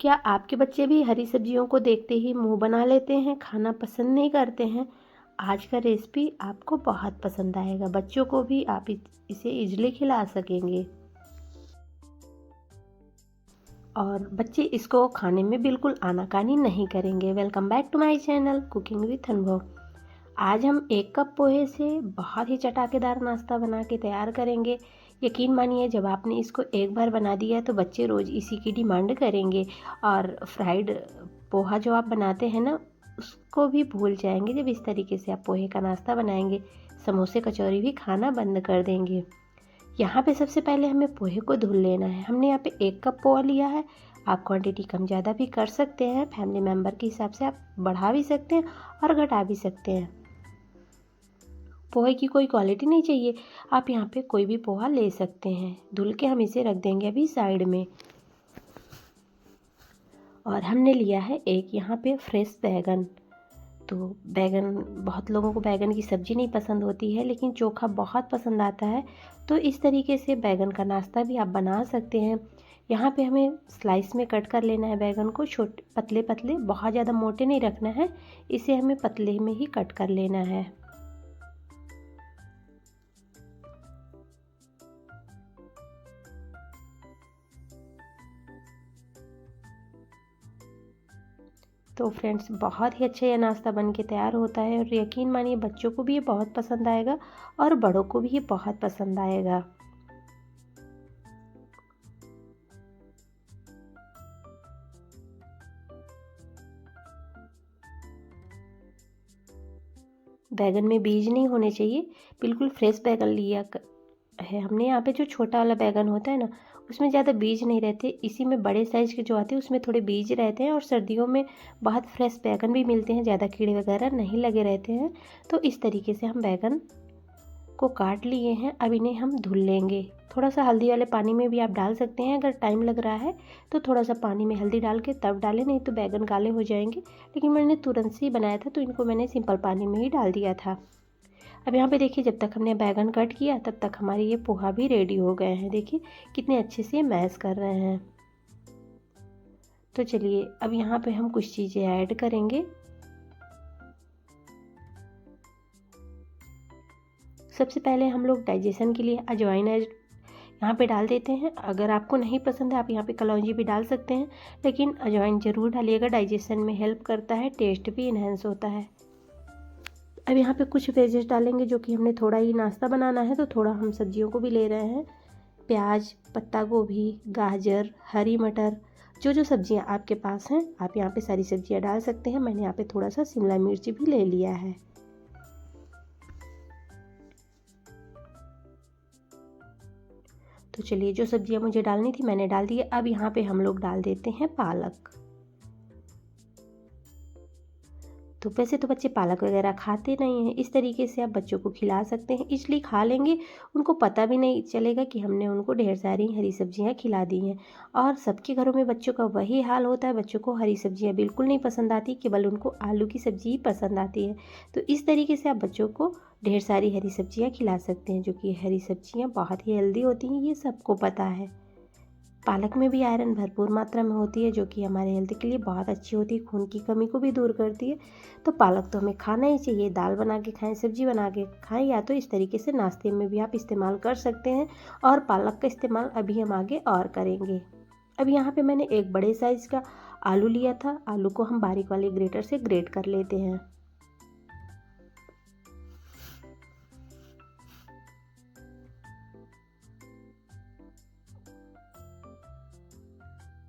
क्या आपके बच्चे भी हरी सब्जियों को देखते ही मुंह बना लेते हैं, खाना पसंद नहीं करते हैं? आज का रेसिपी आपको बहुत पसंद आएगा। बच्चों को भी आप इसे इजीली खिला सकेंगे और बच्चे इसको खाने में बिल्कुल आनाकानी नहीं करेंगे। Welcome back to my channel cooking with Anubhav. आज हम 1 कप पोहे से बहुत ही चटाकेदार नाश्ता बना के तैयार करेंगे। यकीन मानिए, जब आपने इसको एक बार बना दिया तो बच्चे रोज़ इसी की डिमांड करेंगे और फ्राइड पोहा जो आप बनाते हैं ना, उसको भी भूल जाएंगे जब इस तरीके से आप पोहे का नाश्ता बनाएंगे। समोसे कचौरी भी खाना बंद कर देंगे। यहाँ पे सबसे पहले हमें पोहे को धुल लेना है। हमने यहाँ पे 1 कप पोहा लिया है। आप क्वांटिटी कम ज़्यादा भी कर सकते हैं, फैमिली मेम्बर के हिसाब से आप बढ़ा भी सकते हैं और घटा भी सकते हैं। पोहे की कोई क्वालिटी नहीं चाहिए, आप यहाँ पे कोई भी पोहा ले सकते हैं। धुल के हम इसे रख देंगे अभी साइड में। और हमने लिया है एक यहाँ पे फ्रेश बैगन। तो बैगन, बहुत लोगों को बैगन की सब्ज़ी नहीं पसंद होती है, लेकिन चोखा बहुत पसंद आता है। तो इस तरीके से बैगन का नाश्ता भी आप बना सकते हैं। यहाँ पे हमें स्लाइस में कट कर लेना है बैगन को, छोटे पतले पतले, बहुत ज़्यादा मोटे नहीं रखना है। इसे हमें पतले में ही कट कर लेना है। तो फ्रेंड्स, बहुत ही अच्छा ये नाश्ता बन के तैयार होता है और यकीन मानिए बच्चों को भी ये बहुत पसंद आएगा और बड़ों को भी ये बहुत पसंद आएगा। बैगन में बीज नहीं होने चाहिए, बिल्कुल फ्रेश बैगन लिया है हमने। यहाँ पे जो छोटा वाला बैगन होता है ना, उसमें ज़्यादा बीज नहीं रहते। इसी में बड़े साइज़ के जो आते हैं उसमें थोड़े बीज रहते हैं और सर्दियों में बहुत फ्रेश बैगन भी मिलते हैं, ज़्यादा कीड़े वगैरह नहीं लगे रहते हैं। तो इस तरीके से हम बैगन को काट लिए हैं। अब इन्हें हम धुल लेंगे। थोड़ा सा हल्दी वाले पानी में भी आप डाल सकते हैं, अगर टाइम लग रहा है तो थोड़ा सा पानी में हल्दी डाल के तब डालें, नहीं तो बैगन काले हो जाएंगे। लेकिन मैंने तुरंत से ही बनाया था तो इनको मैंने सिंपल पानी में ही डाल दिया था। अब यहाँ पे देखिए, जब तक हमने बैगन कट किया तब तक हमारे ये पोहा भी रेडी हो गए हैं। देखिए कितने अच्छे से मैश कर रहे हैं। तो चलिए अब यहाँ पे हम कुछ चीज़ें ऐड करेंगे। सबसे पहले हम लोग डाइजेशन के लिए अजवाइन यहाँ पे डाल देते हैं। अगर आपको नहीं पसंद है आप यहाँ पे कलौंजी भी डाल सकते हैं, लेकिन अजवाइन ज़रूर डालिएगा, डाइजेशन में हेल्प करता है, टेस्ट भी इन्हेंस होता है। अब यहाँ पे कुछ वेजेस डालेंगे, जो कि हमने थोड़ा ही नाश्ता बनाना है तो थोड़ा हम सब्जियों को भी ले रहे हैं। प्याज, पत्ता गोभी, गाजर, हरी मटर, जो जो सब्जियाँ आपके पास हैं आप यहाँ पे सारी सब्जियाँ डाल सकते हैं। मैंने यहाँ पे थोड़ा सा शिमला मिर्च भी ले लिया है। तो चलिए, जो सब्जियाँ मुझे डालनी थी मैंने डाल दी है। अब यहाँ पे हम लोग डाल देते हैं पालक। तो वैसे तो बच्चे पालक वगैरह खाते नहीं हैं, इस तरीके से आप बच्चों को खिला सकते हैं, इसलिए खा लेंगे, उनको पता भी नहीं चलेगा कि हमने उनको ढेर सारी हरी सब्जियां खिला दी हैं। और सबके घरों में बच्चों का वही हाल होता है, बच्चों को हरी सब्जियां बिल्कुल नहीं पसंद आती, केवल उनको आलू की सब्जी ही पसंद आती है। तो इस तरीके से आप बच्चों को ढेर सारी हरी सब्जियाँ खिला सकते हैं, जो कि हरी सब्जियाँ बहुत ही हेल्दी होती हैं, ये सबको पता है। पालक में भी आयरन भरपूर मात्रा में होती है, जो कि हमारे हेल्थ के लिए बहुत अच्छी होती है, खून की कमी को भी दूर करती है। तो पालक तो हमें खाना ही चाहिए, दाल बना के खाएं, सब्जी बना के खाएं, या तो इस तरीके से नाश्ते में भी आप इस्तेमाल कर सकते हैं। और पालक का इस्तेमाल अभी हम आगे और करेंगे। अब यहाँ पे मैंने एक बड़े साइज़ का आलू लिया था। आलू को हम बारीक वाले ग्रेटर से ग्रेट कर लेते हैं।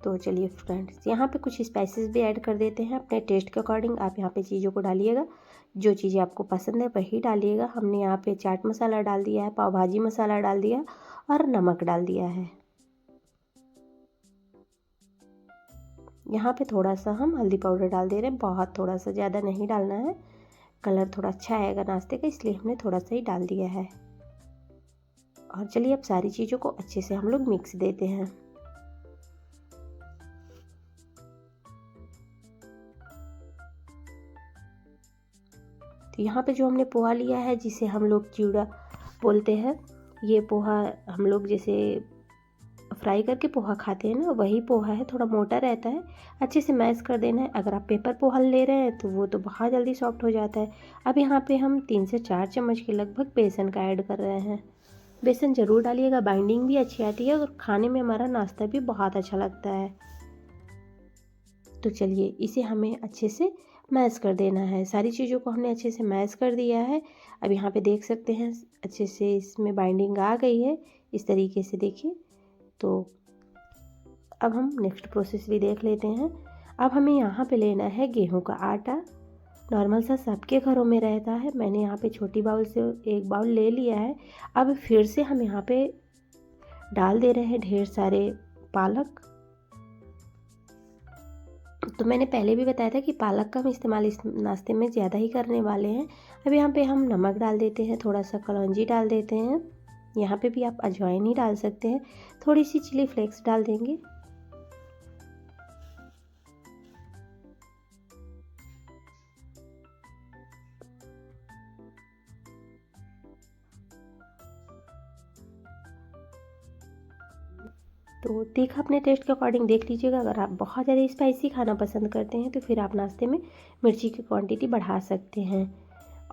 तो चलिए फ्रेंड्स, यहाँ पे कुछ स्पाइसेस भी ऐड कर देते हैं अपने टेस्ट के अकॉर्डिंग। आप यहाँ पे चीज़ों को डालिएगा, जो चीज़ें आपको पसंद है वही डालिएगा। हमने यहाँ पे चाट मसाला डाल दिया है, पाव भाजी मसाला डाल दिया और नमक डाल दिया है। यहाँ पे थोड़ा सा हम हल्दी पाउडर डाल दे रहे हैं, बहुत थोड़ा सा, ज़्यादा नहीं डालना है। कलर थोड़ा अच्छा आएगा नाश्ते का, इसलिए हमने थोड़ा सा ही डाल दिया है। और चलिए अब सारी चीज़ों को अच्छे से हम लोग मिक्स देते हैं। तो यहाँ पे जो हमने पोहा लिया है, जिसे हम लोग चिवड़ा बोलते हैं, ये पोहा हम लोग जैसे फ्राई करके पोहा खाते हैं ना, वही पोहा है, थोड़ा मोटा रहता है। अच्छे से मैश कर देना है। अगर आप पेपर पोहा ले रहे हैं तो वो तो बहुत जल्दी सॉफ्ट हो जाता है। अब यहाँ पे हम 3 से 4 चम्मच के लगभग बेसन का ऐड कर रहे हैं। बेसन ज़रूर डालिएगा, बाइंडिंग भी अच्छी आती है और खाने में हमारा नाश्ता भी बहुत अच्छा लगता है। तो चलिए इसे हमें अच्छे से मैश कर देना है। सारी चीज़ों को हमने अच्छे से मैश कर दिया है। अब यहाँ पे देख सकते हैं अच्छे से इसमें बाइंडिंग आ गई है, इस तरीके से देखिए। तो अब हम नेक्स्ट प्रोसेस भी देख लेते हैं। अब हमें यहाँ पे लेना है गेहूं का आटा। नॉर्मल सा सबके घरों में रहता है। मैंने यहाँ पे छोटी बाउल से 1 बाउल ले लिया है। अब फिर से हम यहाँ पे डाल दे रहे हैं ढेर सारे पालक। तो मैंने पहले भी बताया था कि पालक का हम इस्तेमाल इस नाश्ते में ज़्यादा ही करने वाले हैं। अब यहाँ पे हम नमक डाल देते हैं, थोड़ा सा कलौंजी डाल देते हैं। यहाँ पे भी आप अजवाइन ही डाल सकते हैं, थोड़ी सी चिली फ्लेक्स डाल देंगे। तो तीखा अपने टेस्ट के अकॉर्डिंग देख लीजिएगा। अगर आप बहुत ज़्यादा स्पाइसी खाना पसंद करते हैं तो फिर आप नाश्ते में मिर्ची की क्वांटिटी बढ़ा सकते हैं।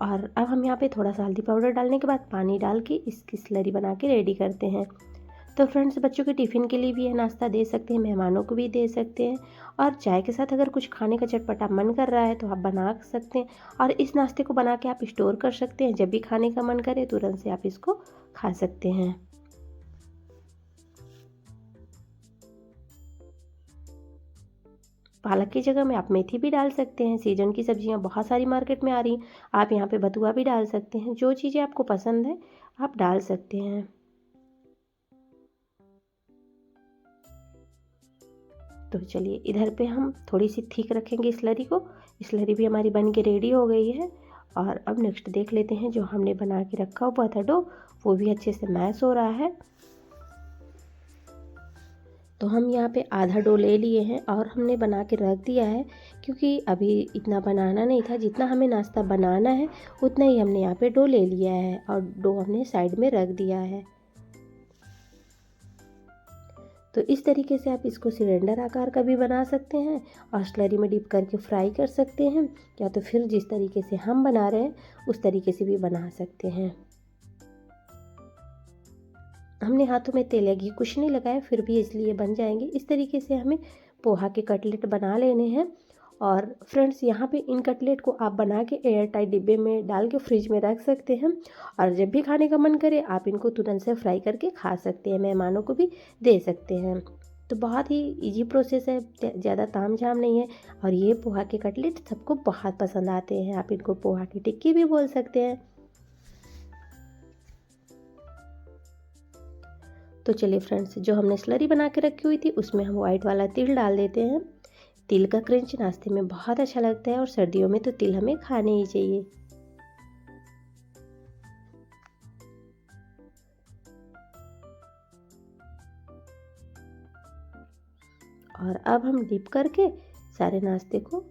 और अब हम यहाँ पे थोड़ा सा हल्दी पाउडर डालने के बाद पानी डाल के इसकी स्लरी बना के रेडी करते हैं। तो फ्रेंड्स, बच्चों के टिफ़िन के लिए भी यह नाश्ता दे सकते हैं, मेहमानों को भी दे सकते हैं। और चाय के साथ अगर कुछ खाने का चटपटा मन कर रहा है तो आप बना सकते हैं। और इस नाश्ते को बना के आप स्टोर कर सकते हैं, जब भी खाने का मन करे तुरंत से आप इसको खा सकते हैं। पालक की जगह में आप मेथी भी डाल सकते हैं। सीजन की सब्जियां बहुत सारी मार्केट में आ रही हैं। आप यहाँ पे बथुआ भी डाल सकते हैं। जो चीज़ें आपको पसंद है आप डाल सकते हैं। तो चलिए इधर पे हम थोड़ी सी थिक रखेंगे स्लरी को। स्लरी भी हमारी बन के रेडी हो गई है। और अब नेक्स्ट देख लेते हैं, जो हमने बना के रखा हुआ था डो, वो भी अच्छे से मैश हो रहा है। तो हम यहाँ पे आधा डो ले लिए हैं और हमने बना के रख दिया है, क्योंकि अभी इतना बनाना नहीं था। जितना हमें नाश्ता बनाना है उतना ही हमने यहाँ पे डो ले लिया है और डो हमने साइड में रख दिया है। तो इस तरीके से आप इसको सिलेंडर आकार का भी बना सकते हैं और स्लरी में डिप करके फ्राई कर सकते हैं, या तो फिर जिस तरीके से हम बना रहे हैं उस तरीके से भी बना सकते हैं। हमने हाथों में तेल या घी कुछ नहीं लगाया, फिर भी इसलिए बन जाएंगे। इस तरीके से हमें पोहा के कटलेट बना लेने हैं। और फ्रेंड्स, यहाँ पे इन कटलेट को आप बना के एयर टाइट डिब्बे में डाल के फ्रिज में रख सकते हैं और जब भी खाने का मन करे आप इनको तुरंत से फ्राई करके खा सकते हैं, मेहमानों को भी दे सकते हैं। तो बहुत ही इजी प्रोसेस है, ज़्यादा ताम झाम नहीं है। और ये पोहा के कटलेट सबको बहुत पसंद आते हैं। आप इनको पोहा की टिक्की भी बोल सकते हैं। तो चलिए फ्रेंड्स, जो हमने स्लरी बना के रखी हुई थी उसमें हम वाइट वाला तिल डाल देते हैं। तिल का क्रंच नाश्ते में बहुत अच्छा लगता है और सर्दियों में तो तिल हमें खाने ही चाहिए। और अब हम डिप करके सारे नाश्ते को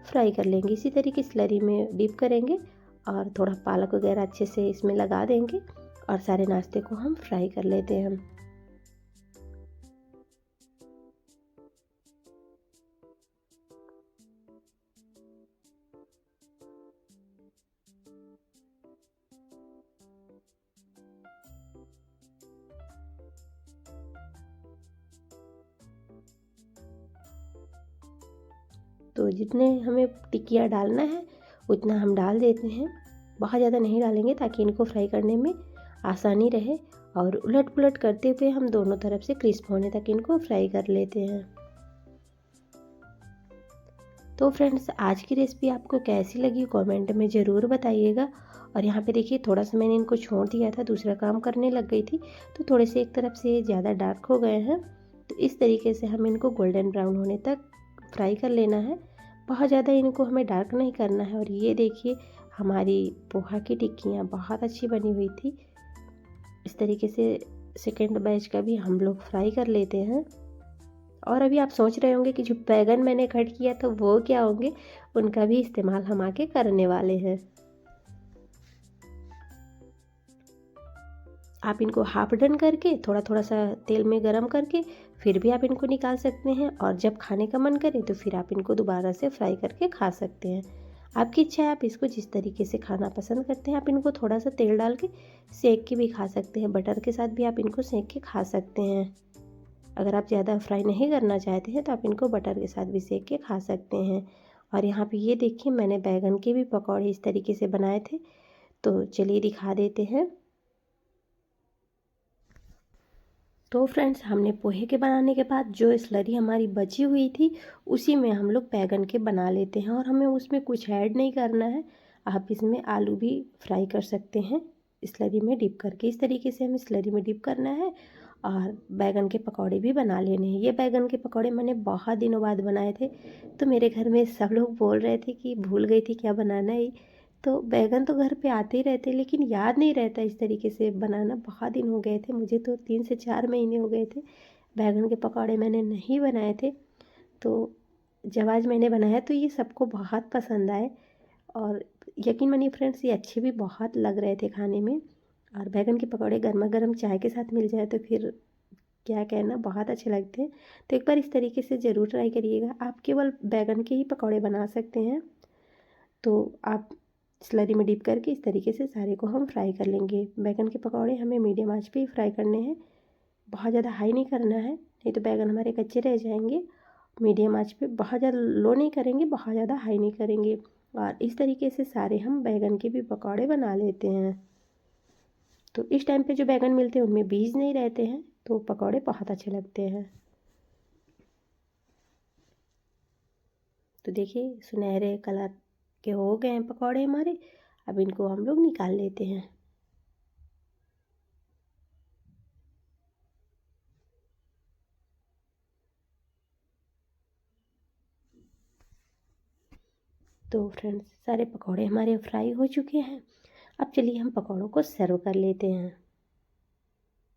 फ्राई कर लेंगे। इसी तरीके स्लरी में डिप करेंगे और थोड़ा पालक वगैरह अच्छे से इसमें लगा देंगे और सारे नाश्ते को हम फ्राई कर लेते हैं। तो जितने हमें टिक्कियाँ डालना है उतना हम डाल देते हैं। बहुत ज़्यादा नहीं डालेंगे ताकि इनको फ्राई करने में आसानी रहे। और उलट पुलट करते हुए हम दोनों तरफ से क्रिस्प होने तक इनको फ्राई कर लेते हैं। तो फ्रेंड्स, आज की रेसिपी आपको कैसी लगी कमेंट में ज़रूर बताइएगा। और यहाँ पे देखिए थोड़ा सा मैंने इनको छोड़ दिया था, दूसरा काम करने लग गई थी, तो थोड़े से एक तरफ से ज़्यादा डार्क हो गए हैं। तो इस तरीके से हम इनको गोल्डन ब्राउन होने तक फ्राई कर लेना है। बहुत ज़्यादा इनको हमें डार्क नहीं करना है। और ये देखिए हमारी पोहा की टिक्कियाँ बहुत अच्छी बनी हुई थी। इस तरीके से सेकेंड बैच का भी हम लोग फ्राई कर लेते हैं। और अभी आप सोच रहे होंगे कि जो बैगन मैंने कट किया था वो क्या होंगे, उनका भी इस्तेमाल हम आके करने वाले हैं। आप इनको हाफ डन करके थोड़ा थोड़ा सा तेल में गरम करके फिर भी आप इनको निकाल सकते हैं, और जब खाने का मन करे तो फिर आप इनको दोबारा से फ्राई करके खा सकते हैं। आपकी इच्छा है, आप इसको जिस तरीके से खाना पसंद करते हैं। आप इनको थोड़ा सा तेल डाल के सेक के भी खा सकते हैं, बटर के साथ भी आप इनको सेक के खा सकते हैं। अगर आप ज़्यादा फ्राई नहीं करना चाहते हैं तो आप इनको बटर के साथ भी सेक के खा सकते हैं। और यहाँ पे ये देखिए, मैंने बैगन के भी पकौड़े इस तरीके से बनाए थे, तो चलिए दिखा देते हैं। तो फ्रेंड्स, हमने पोहे के बनाने के बाद जो स्लरी हमारी बची हुई थी उसी में हम लोग बैगन के बना लेते हैं, और हमें उसमें कुछ ऐड नहीं करना है। आप इसमें आलू भी फ्राई कर सकते हैं स्लरी में डिप करके। इस तरीके से हमें स्लरी में डिप करना है और बैगन के पकौड़े भी बना लेने हैं। ये बैगन के पकौड़े मैंने बहुत दिनों बाद बनाए थे, तो मेरे घर में सब लोग बोल रहे थे कि भूल गई थी क्या बनाना है। तो बैगन तो घर पे आते ही रहते, लेकिन याद नहीं रहता इस तरीके से बनाना। बहुत दिन हो गए थे, मुझे तो 3 से 4 महीने हो गए थे बैगन के पकौड़े मैंने नहीं बनाए थे। तो जब आज मैंने बनाया तो ये सबको बहुत पसंद आए, और यकीन मानिए फ्रेंड्स, ये अच्छे भी बहुत लग रहे थे खाने में। और बैगन के पकौड़े गर्मा गर्म चाय के साथ मिल जाए तो फिर क्या कहना, बहुत अच्छे लगते हैं। तो एक बार इस तरीके से ज़रूर ट्राई करिएगा। आप केवल बैगन के ही पकौड़े बना सकते हैं। तो आप स्लरी में डिप करके इस तरीके से सारे को हम फ्राई कर लेंगे। बैगन के पकौड़े हमें मीडियम आंच पे ही फ्राई करने हैं, बहुत ज़्यादा हाई नहीं करना है, नहीं तो बैगन हमारे कच्चे रह जाएंगे। मीडियम आंच पे, बहुत ज़्यादा लो नहीं करेंगे, बहुत ज़्यादा हाई नहीं करेंगे। और इस तरीके से सारे हम बैगन के भी पकौड़े बना लेते हैं। तो इस टाइम पे जो बैगन मिलते हैं उनमें बीज नहीं रहते हैं, तो पकौड़े बहुत अच्छे लगते हैं। तो देखिए, सुनहरे कलर के हो गए हैं पकौड़े हमारे। अब इनको हम लोग निकाल लेते हैं। तो फ्रेंड्स, सारे पकौड़े हमारे फ्राई हो चुके हैं। अब चलिए हम पकौड़ों को सर्व कर लेते हैं।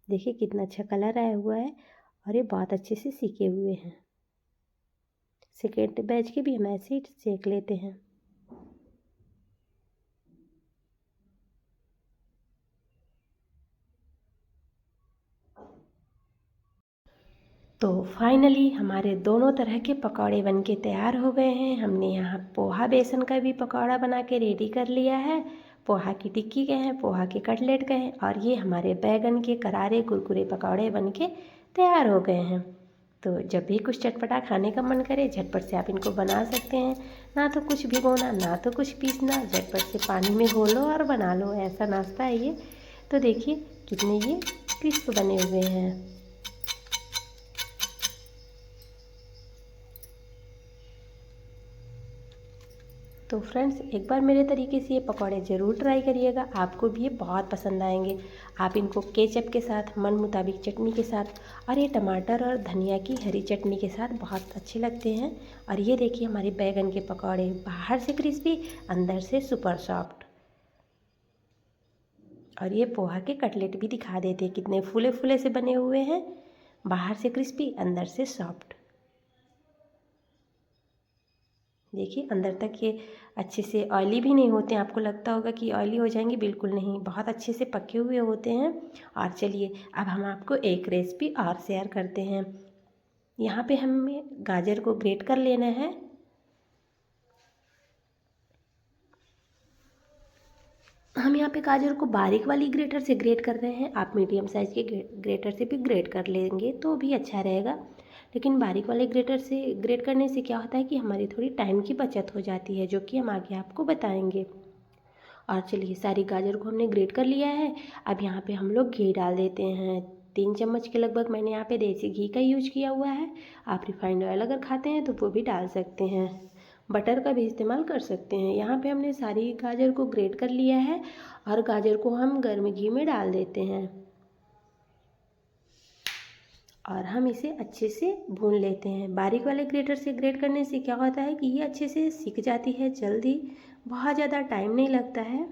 देखिए कितना अच्छा कलर आया हुआ है, और ये बहुत अच्छे से सीखे हुए हैं। सेकेंड बैच के भी हम ऐसे ही सेक लेते हैं। तो फाइनली हमारे दोनों तरह के पकौड़े बनके तैयार हो गए हैं। हमने यहाँ पोहा बेसन का भी पकौड़ा बना के रेडी कर लिया है, पोहा की टिक्की के हैं, पोहा के कटलेट के हैं, और ये हमारे बैगन के करारे कुरकुरे पकौड़े बनके तैयार हो गए हैं। तो जब भी कुछ चटपटा खाने का मन करे, झटपट से आप इनको बना सकते हैं। ना तो कुछ भिगोना, ना तो कुछ पीसना, झटपट से पानी में घोलो और बना लो, ऐसा नाश्ता है ये। तो देखिए कितने ये क्रिस्प बने हुए हैं। तो फ्रेंड्स, एक बार मेरे तरीके से ये पकौड़े ज़रूर ट्राई करिएगा, आपको भी ये बहुत पसंद आएंगे। आप इनको केचप के साथ, मन मुताबिक चटनी के साथ, और ये टमाटर और धनिया की हरी चटनी के साथ बहुत अच्छे लगते हैं। और ये देखिए हमारे बैगन के पकौड़े, बाहर से क्रिस्पी, अंदर से सुपर सॉफ्ट। और ये पोहा के कटलेट भी दिखा देते हैं, कितने फूले फूले से बने हुए हैं, बाहर से क्रिस्पी, अंदर से सॉफ्ट। देखिए अंदर तक ये अच्छे से ऑयली भी नहीं होते हैं। आपको लगता होगा कि ऑयली हो जाएंगे, बिल्कुल नहीं, बहुत अच्छे से पके हुए होते हैं। और चलिए अब हम आपको एक रेसिपी और शेयर करते हैं। यहाँ पे हमें गाजर को ग्रेट कर लेना है। हम यहाँ पे गाजर को बारीक वाली ग्रेटर से ग्रेट कर रहे हैं। आप मीडियम साइज़ के ग्रेटर से भी ग्रेट कर लेंगे तो भी अच्छा रहेगा, लेकिन बारीक वाले ग्रेटर से ग्रेट करने से क्या होता है कि हमारी थोड़ी टाइम की बचत हो जाती है, जो कि हम आगे आपको बताएंगे। और चलिए सारी गाजर को हमने ग्रेट कर लिया है। अब यहाँ पे हम लोग घी डाल देते हैं। 3 चम्मच के लगभग मैंने यहाँ पे देसी घी का यूज किया हुआ है। आप रिफाइंड ऑयल अगर खाते हैं तो वो भी डाल सकते हैं, बटर का भी इस्तेमाल कर सकते हैं। यहाँ पे हमने सारी गाजर को ग्रेट कर लिया है, और गाजर को हम गर्म घी में डाल देते हैं, और हम इसे अच्छे से भून लेते हैं। बारीक वाले ग्रेटर से ग्रेट करने से क्या होता है कि ये अच्छे से सिक जाती है जल्दी, बहुत ज़्यादा टाइम नहीं लगता है।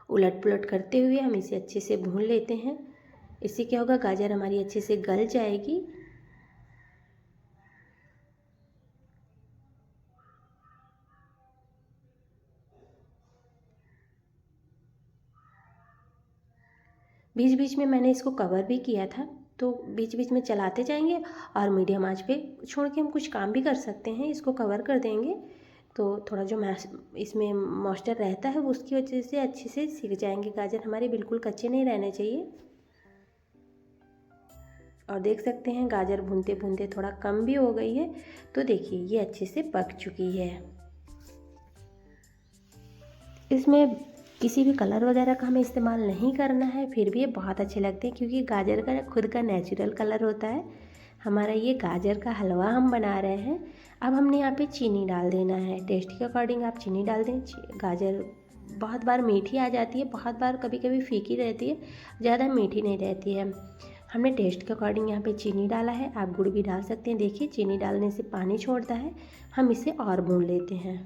उलट पुलट करते हुए हम इसे अच्छे से भून लेते हैं। इससे क्या होगा, गाजर हमारी अच्छे से गल जाएगी। बीच बीच में मैंने इसको कवर भी किया था, तो बीच बीच में चलाते जाएंगे और मीडियम आंच पे छोड़ के हम कुछ काम भी कर सकते हैं। इसको कवर कर देंगे तो थोड़ा जो मैश इसमें मॉइस्चर रहता है वो उसकी वजह से अच्छे से सिक जाएंगे। गाजर हमारे बिल्कुल कच्चे नहीं रहने चाहिए। और देख सकते हैं गाजर भूनते भूनते थोड़ा कम भी हो गई है, तो देखिए ये अच्छे से पक चुकी है। इसमें किसी भी कलर वगैरह का हमें इस्तेमाल नहीं करना है, फिर भी ये बहुत अच्छे लगते हैं क्योंकि गाजर का खुद का नेचुरल कलर होता है। हमारा ये गाजर का हलवा हम बना रहे हैं। अब हमने यहाँ पे चीनी डाल देना है, टेस्ट के अकॉर्डिंग आप चीनी डाल दें। गाजर बहुत बार मीठी आ जाती है, बहुत बार कभी कभी फीकी रहती है, ज़्यादा मीठी नहीं रहती है। हमने टेस्ट के अकॉर्डिंग यहाँ पे चीनी डाला है, आप गुड़ भी डाल सकते हैं। देखिए चीनी डालने से पानी छोड़ता है। हम इसे और भून लेते हैं।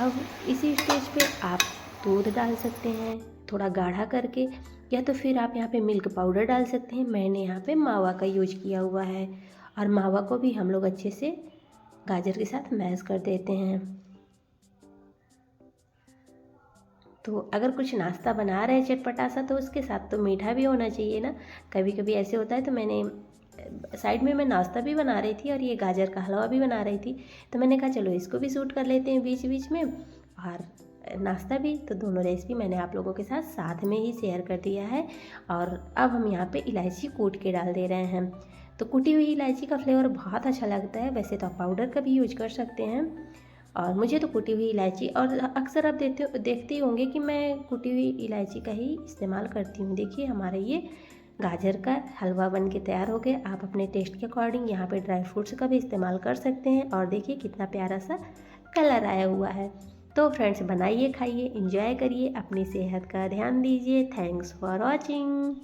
अब इसी स्टेज पे आप दूध डाल सकते हैं थोड़ा गाढ़ा करके, या तो फिर आप यहाँ पे मिल्क पाउडर डाल सकते हैं। मैंने यहाँ पे मावा का यूज किया हुआ है। और मावा को भी हम लोग अच्छे से गाजर के साथ मैश कर देते हैं। तो अगर कुछ नाश्ता बना रहे हैं चटपटा सा, तो उसके साथ तो मीठा भी होना चाहिए ना। कभी कभी ऐसे होता है, तो मैंने साइड में मैं नाश्ता भी बना रही थी और ये गाजर का हलवा भी बना रही थी, तो मैंने कहा चलो इसको भी शूट कर लेते हैं बीच बीच में और नाश्ता भी। तो दोनों रेसिपी मैंने आप लोगों के साथ साथ में ही शेयर कर दिया है। और अब हम यहाँ पे इलायची कूट के डाल दे रहे हैं। तो कुटी हुई इलायची का फ्लेवर बहुत अच्छा लगता है। वैसे तो आप पाउडर का भी यूज कर सकते हैं, और मुझे तो कुटी हुई इलायची, और अक्सर आप देखते ही होंगे कि मैं कुटी हुई इलायची का ही इस्तेमाल करती हूँ। देखिए हमारा ये गाजर का हलवा बन के तैयार हो गया। आप अपने टेस्ट के अकॉर्डिंग यहाँ पे ड्राई फ्रूट्स का भी इस्तेमाल कर सकते हैं। और देखिए कितना प्यारा सा कलर आया हुआ है। तो फ्रेंड्स बनाइए, खाइए, एंजॉय करिए, अपनी सेहत का ध्यान दीजिए। Thanks for watching.